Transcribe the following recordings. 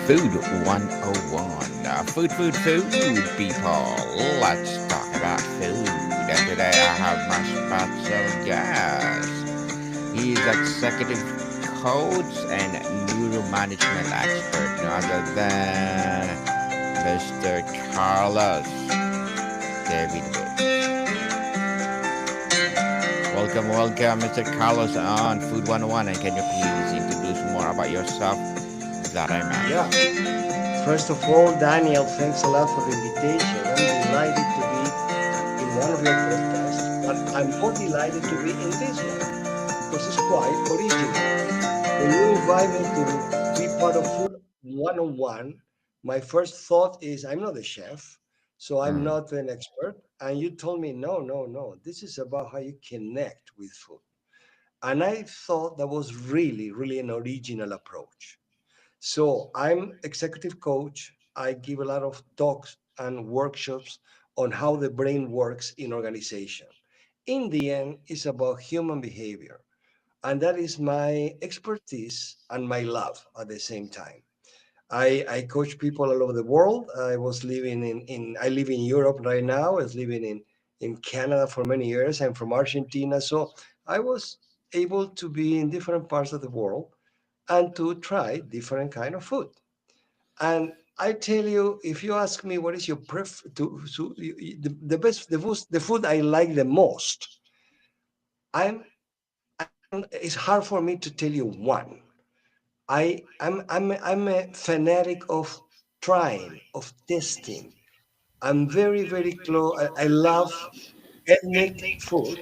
Food 101. Food, people. Let's talk about food. And today I have my special guest. He is executive coach and neuromanagement expert, no other than Mr. Carlos Davidovich. Welcome, Mr. Carlos on Food 101. And can you please introduce more about yourself that I Yeah. may? First of all, Daniel, thanks a lot for the invitation. I'm delighted to be in one of your podcasts, but I'm more delighted to be in this one because it's quite original. When you invite me to be part of Food 101, my first thought is I'm not a chef, so I'm Mm. not an expert. And you told me, no, no, no, this is about how you connect with food. And I thought that was really, really an original approach. So I'm executive coach. I give a lot of talks and workshops on how the brain works in organization. In the end, it's about human behavior. And that is my expertise and my love at the same time. I coach people all over the world. I was living I live in Europe right now. I was living in Canada for many years. I'm from Argentina. So I was able to be in different parts of the world and to try different kind of food. And I tell you, if you ask me what is your the food I like the most, I'm it's hard for me to tell you one. I'm a fanatic of trying, of testing. I'm very close. I love ethnic food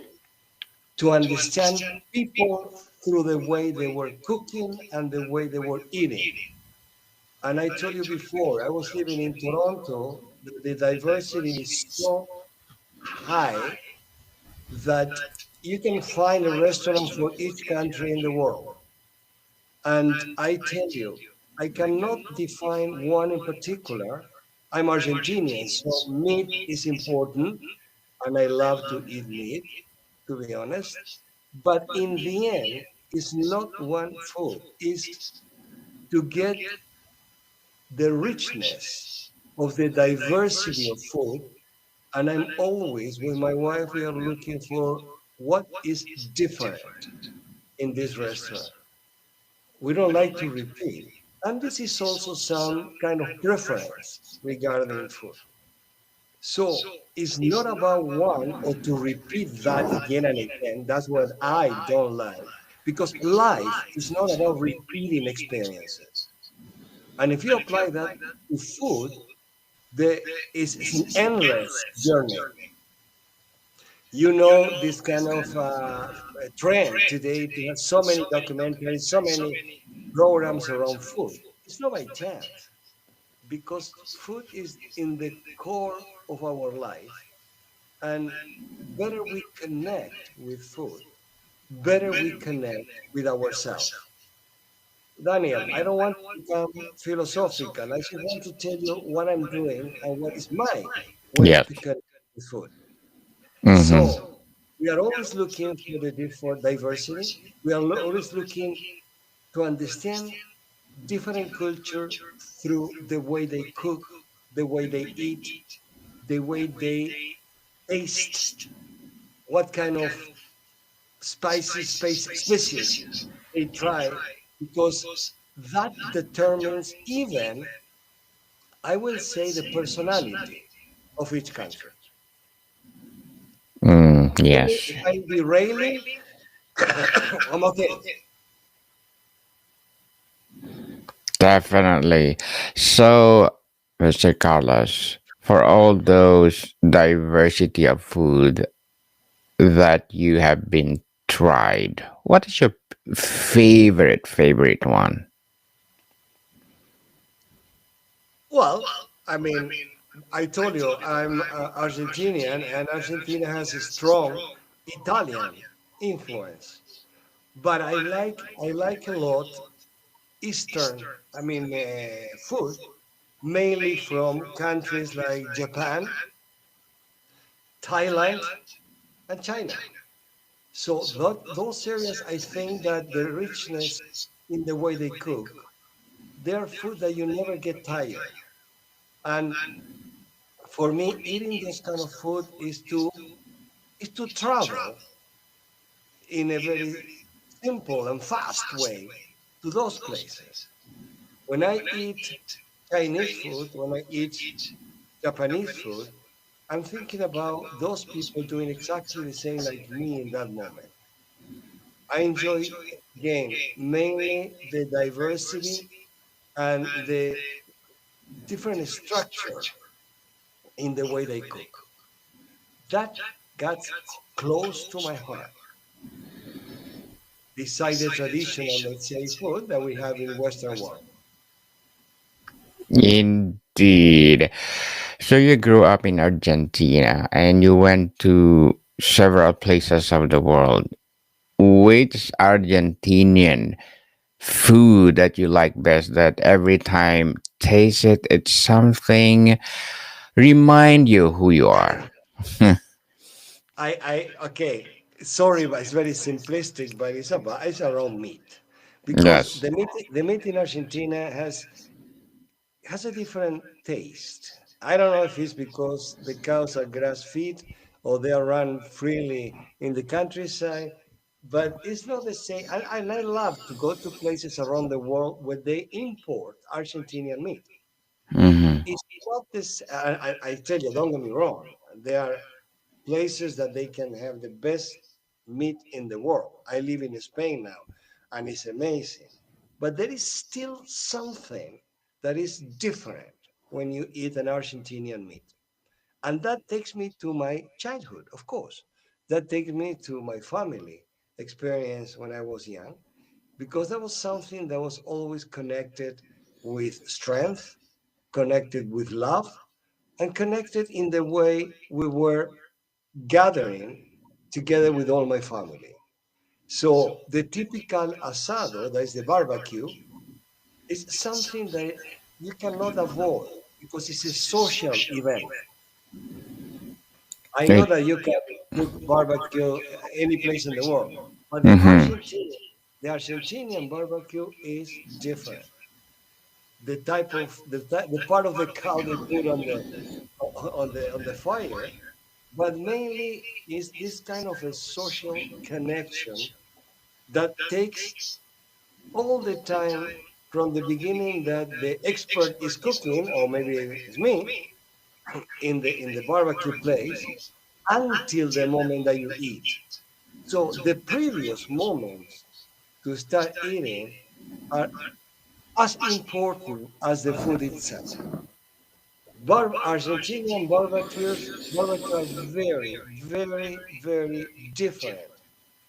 to understand people through the way they were cooking and the way they were eating. And I told you before, I was living in Toronto. The diversity is so high that you can find a restaurant for each country in the world. And I tell you, I cannot define one in particular. I'm Argentinian, so meat is important, and I love to eat meat, to be honest. But in the end, it's not one food, it's to get the richness of the diversity of food. And I'm always with my wife, we are looking for what is different in this restaurant. We don't like to repeat. And this is also some kind of preference regarding food. So it's not about one or to repeat that again and again. That's what I don't like. Because life is not about repeating experiences. And if you apply that to food, it's an endless journey. You know, this kind of trend today to have so many documentaries, so many programs around food. It's not by chance because food is in the core of our life. And better we connect with food, better we connect with ourselves. Daniel, I don't want to become philosophical. I just want to tell you what I'm doing and what is my way Yes. to connect with food. Mm-hmm. So we are always looking for diversity. We are always looking to understand different culture through the way they cook, the way they eat, the way they taste, what kind of species they try, because that determines even, I will say, the personality of each country. Forgive me Yes. if I'm derailing. I'm okay. Definitely. So, Mr. Carlos, for all those diversity of food that you have been tried, what is your favorite one? Well, I mean, I told you I'm Argentinian, and Argentina has a strong Italian influence. But I like a lot Eastern, food, mainly from countries like Japan, Thailand, and China. So those areas, I think that the richness in the way they cook, they're food that you never get tired. And for me, eating this kind of food is to travel in a very simple and fast way to those places. When I eat Chinese food, when I eat Japanese food, I'm thinking about those people doing exactly the same like me in that moment. I enjoy, again, mainly the diversity and the different structure in the way they cook. That got close to my heart, beside the traditional, let's say, food that we have in Western world. Indeed. So you grew up in Argentina and you went to several places of the world. Which Argentinian food that you like best that every time taste it, it's something remind you who you are? Okay, sorry, but it's very simplistic, but it's around meat, because Yes. the meat in Argentina has a different taste. I don't know if it's because the cows are grass fed or they are run freely in the countryside, but it's not the same. And I love to go to places around the world where they import Argentinian meat. Hmm. It's not this. I tell you, don't get me wrong. There are places that they can have the best meat in the world. I live in Spain now, and it's amazing. But there is still something that is different when you eat an Argentinian meat. And that takes me to my childhood, of course. That takes me to my family experience when I was young, because that was something that was always connected with strength, connected with love, and connected in the way we were gathering together with all my family. So the typical asado, that is the barbecue, is something that you cannot avoid because it's a social event. I know It, that you can cook barbecue any place in the world, but hmm. The Argentinian barbecue is different. The type of the part of the cow they put on the fire, but mainly is this kind of a social connection that takes all the time from the beginning that the expert is cooking, or maybe it's me, in the barbecue place, until the moment that you eat. So the previous moments to start eating are as important as the food itself. Argentinian barbecue are very, very, very different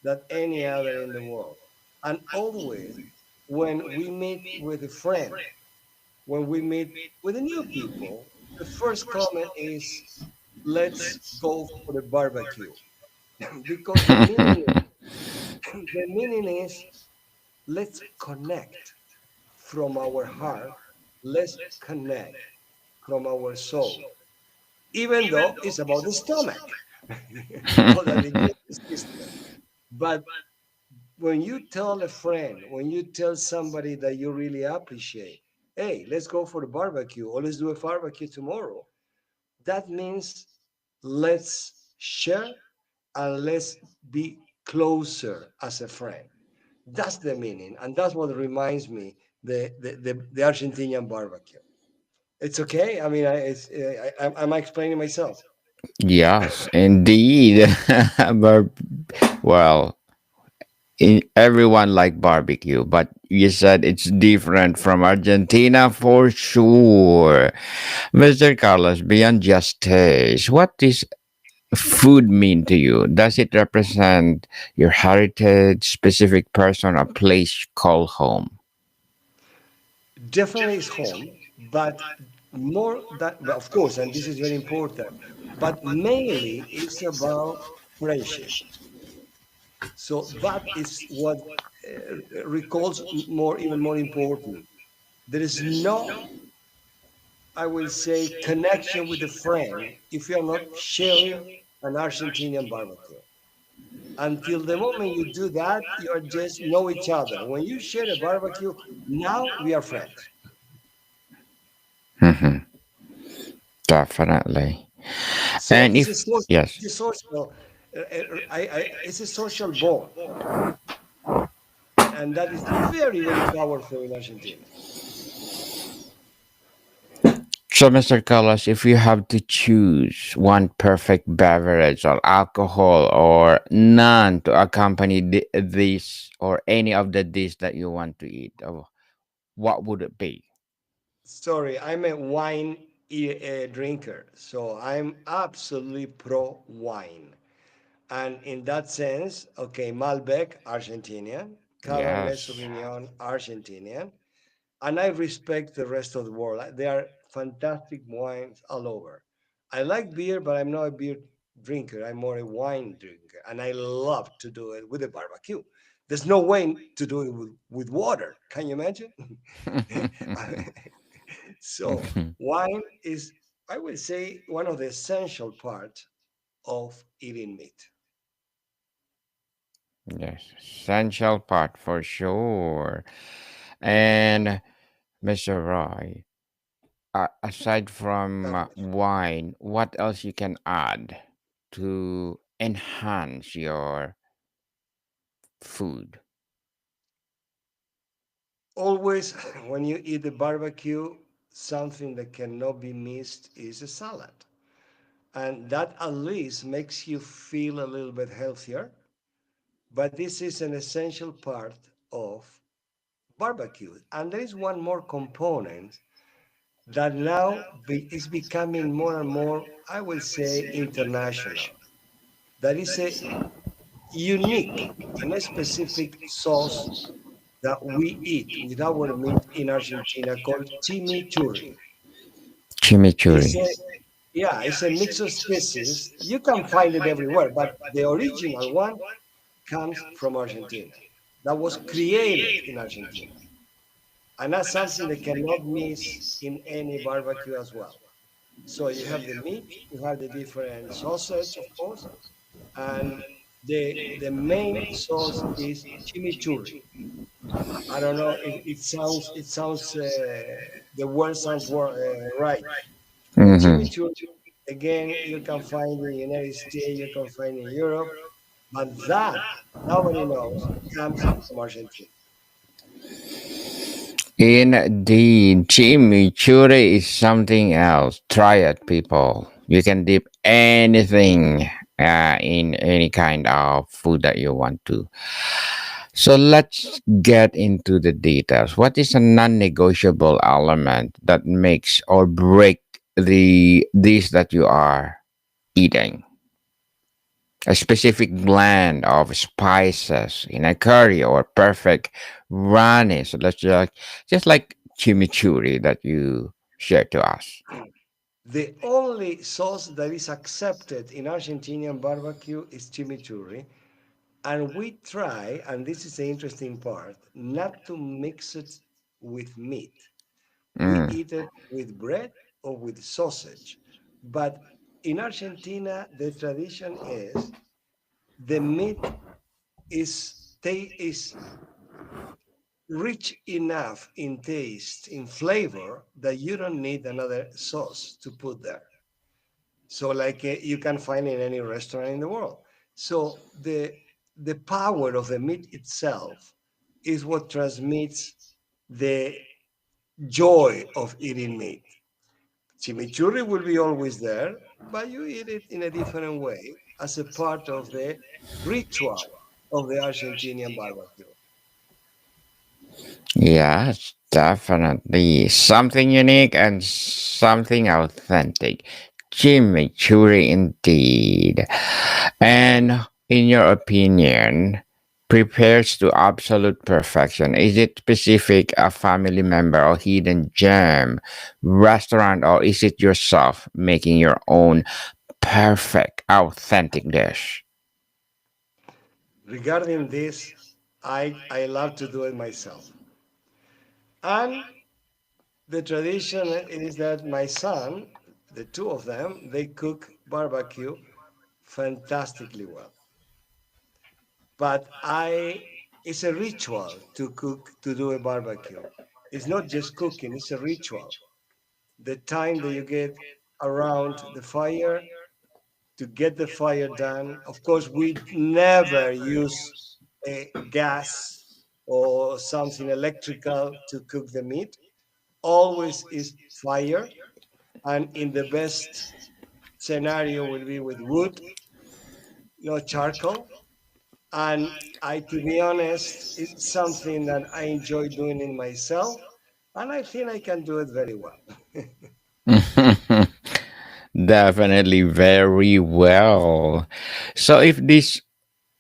than any other in the world. And always, when we meet with a friend, when we meet with the new people, the first comment is, "Let's go for the barbecue," because the meaning is, let's connect from our heart, let's connect from our soul, even though it's about the stomach or the digestive system. But when you tell a friend, when you tell somebody that you really appreciate, "Hey, let's go for the barbecue, or let's do a barbecue tomorrow," that means let's share and let's be closer as a friend. That's the meaning, and that's what reminds me the Argentinian barbecue. It's okay. I mean, am I explaining myself? Yes, indeed. But well, everyone like barbecue, but you said it's different from Argentina for sure. Mr. Carlos, beyond just taste, what does food mean to you? Does it represent your heritage, specific person, or place called home? Definitely is home, but more that, but of course, and this is very important, but mainly it's about friendship. So that is what recalls more, even more important. There is no, I will say, connection with a friend if you are not sharing an Argentinian barbecue. Until the moment you do that, you are just know each other. When you share a barbecue, now we are friends. Mhm. Definitely. So And if yes, it's a social, it's a social bond, and that is very, very powerful in Argentina. so Mr. Carlos, if you have to choose one perfect beverage or alcohol or none to accompany this or any of the dish that you want to eat, what would it be? Sorry, I'm a wine drinker, so I'm absolutely pro wine. And in that sense, okay, Malbec, Argentinian, Cabernet Yes. Sauvignon, Argentinian, and I respect the rest of the world. There are fantastic wines all over. I like beer, but I'm not a beer drinker. I'm more a wine drinker, and I love to do it with a barbecue. There's no way to do it with water. Can you imagine? So wine is, I would say, one of the essential parts of eating meat. Yes, essential part for sure. And Mr. Roy, aside from wine, what else you can add to enhance your food? Always, when you eat a barbecue, something that cannot be missed is a salad. And that at least makes you feel a little bit healthier. But this is an essential part of barbecue. And there is one more component that now is becoming more and more, I will say, international. That is a unique and a specific sauce that we eat with our meat in Argentina called chimichurri. It's Chimichurri. a Yeah, it's a mix of species. You can find it everywhere, but the original one comes from Argentina. That was created in Argentina. And that's something they cannot miss in any barbecue as well. So you have the meat, you have the different sausage, of course, and the main sauce is chimichurri. I don't know. It sounds the word sounds right. But Mm-hmm. chimichurri, again, you can find in the United States, you can find in Europe, but that nobody knows comes from Argentina. Indeed, chimichurri is something else. Try it, people. You can dip anything in any kind of food that you want to. So let's get into the details. What is a non-negotiable element that makes or break the dish that you are eating? A specific blend of spices in a curry or perfect ranis. So let's just like chimichurri that you shared to us. The only sauce that is accepted in Argentinian barbecue is chimichurri, and we try, and this is the interesting part, not to mix it with meat. We Mm, eat it with bread or with sausage. But in Argentina, the tradition is the meat is rich enough in taste, in flavor, that you don't need another sauce to put there. So, like you can find in any restaurant in the world. So the power of the meat itself is what transmits the joy of eating meat. Chimichurri will be always there, but you eat it in a different way as a part of the ritual of the Argentinian barbecue. yes, definitely. Something unique and something authentic. Chimichurri indeed. And in your opinion, prepares to absolute perfection? Is it specific a family member or hidden gem, restaurant, or is it yourself making your own perfect, authentic dish? Regarding this, I love to do it myself. And the tradition is that my son, the two of them, they cook barbecue fantastically well. But it's a ritual to cook, to do a barbecue. It's not just cooking, it's a ritual. the time that you get around the fire to get the fire done. Of course, we never use a gas or something electrical to cook the meat. Always is fire, and in the best scenario will be with wood, no charcoal. And I, to be honest, it's something that I enjoy doing it myself, and I think I can do it very well. Definitely very well. So if this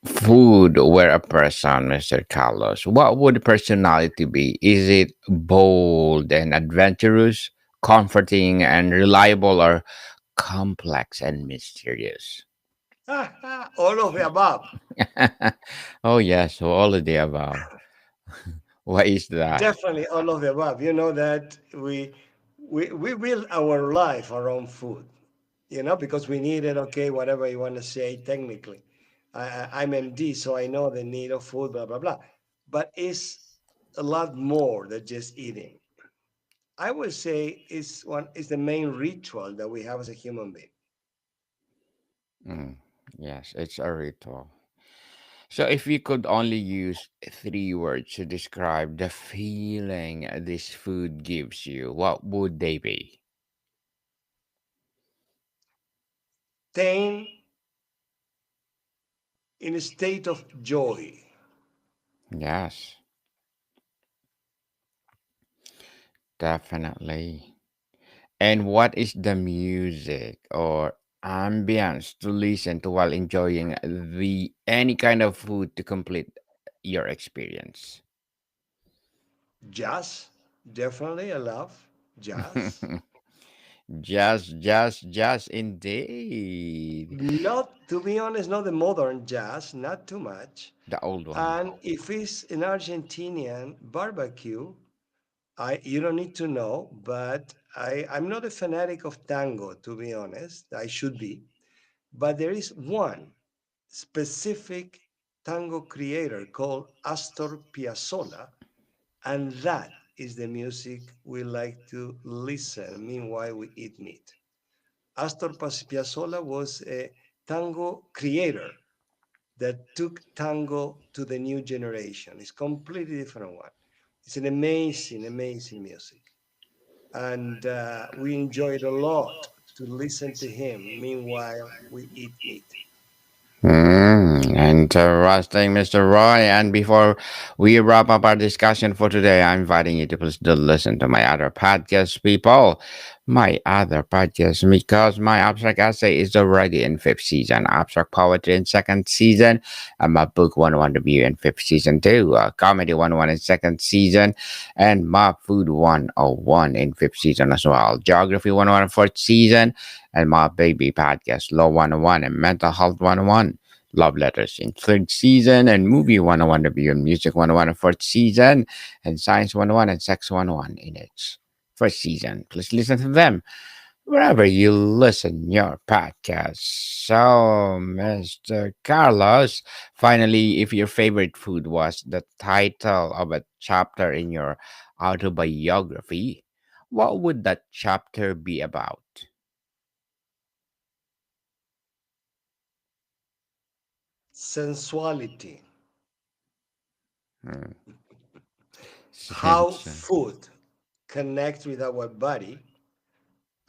food were a person, Mr. Carlos, what would the personality be? Is it bold and adventurous, comforting and reliable, or complex and mysterious? All of the above. Oh, yes, so all of the above. What is that? Definitely all of the above. You know that we build our life around food, because we need it, okay, whatever you want to say technically. I'm MD, so I know the need of food, blah, blah, blah. But it's a lot more than just eating. I would say is the main ritual that we have as a human being. Mm, yes, it's a ritual. So, if you could only use three words to describe the feeling this food gives you, what would they be? Staying in a state of joy. Yes, definitely. And what is the music or ambience to listen to while enjoying the any kind of food to complete your experience? Jazz, definitely I love jazz. Just indeed. Not, to be honest, not the modern jazz, not too much. The old one. And if it's an Argentinian barbecue, you don't need to know, but I'm not a fanatic of tango, to be honest. I should be. But there is one specific tango creator called Astor Piazzolla, and that is the music we like to listen meanwhile we eat meat. Astor Piazzolla was a tango creator that took tango to the new generation. It's completely different one. It's an amazing, amazing music, and we enjoy it a lot to listen to him. Meanwhile, we eat meat. Interesting, Mr. Roy. And before we wrap up our discussion for today, I'm inviting you to please do listen to my other podcast, people. My other podcast, because my abstract essay is already in fifth season, abstract poetry in second season, and my book 101 review in fifth season too, comedy 101 in second season, and my food 101 in fifth season as well, geography 101 in fourth season, and my baby podcast, law 101 and mental health 101. Love Letters in third season, and Movie 101 Review and Music 101 in fourth season, and Science 101 and Sex 101 in its first season. Please listen to them wherever you listen your podcast. So, Mr. Carlos, finally, if your favorite food was the title of a chapter in your autobiography, what would that chapter be about? Sensuality, Hmm. how Sense. food connects with our body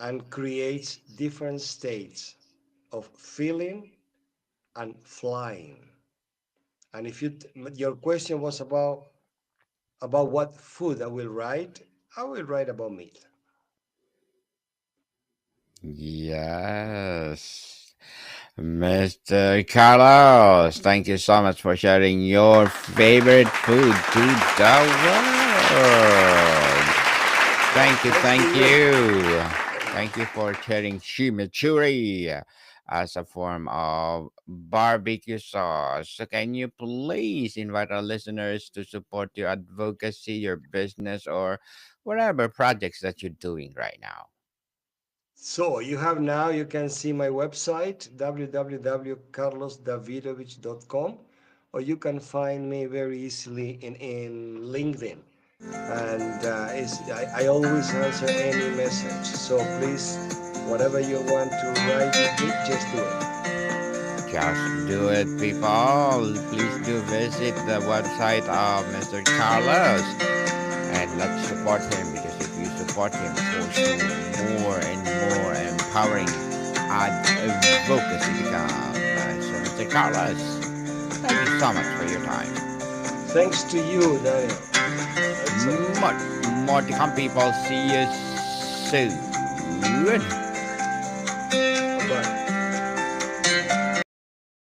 and creates different states of feeling and flying. And if your question was about what food I will write about meat. Yes. Mr. Carlos, thank you so much for sharing your favorite food to the world. Thank you, Thanks to thank you. you. Thank you for sharing chimichurri as a form of barbecue sauce. So can you please invite our listeners to support your advocacy, your business, or whatever projects that you're doing right now? So you can see my website, www.carlosdavidovich.com, or you can find me very easily in LinkedIn. and I always answer any message. So please, whatever you want to write with me, just do it. Just do it, people. Please do visit the website of Mr. Carlos and let's support him because if you support him, for sure, more and more empowering advocacy to come. So, Mr. Carlos, thank you so much for your time. Thanks to you, Daniel. Excellent. More to come, people. See you soon.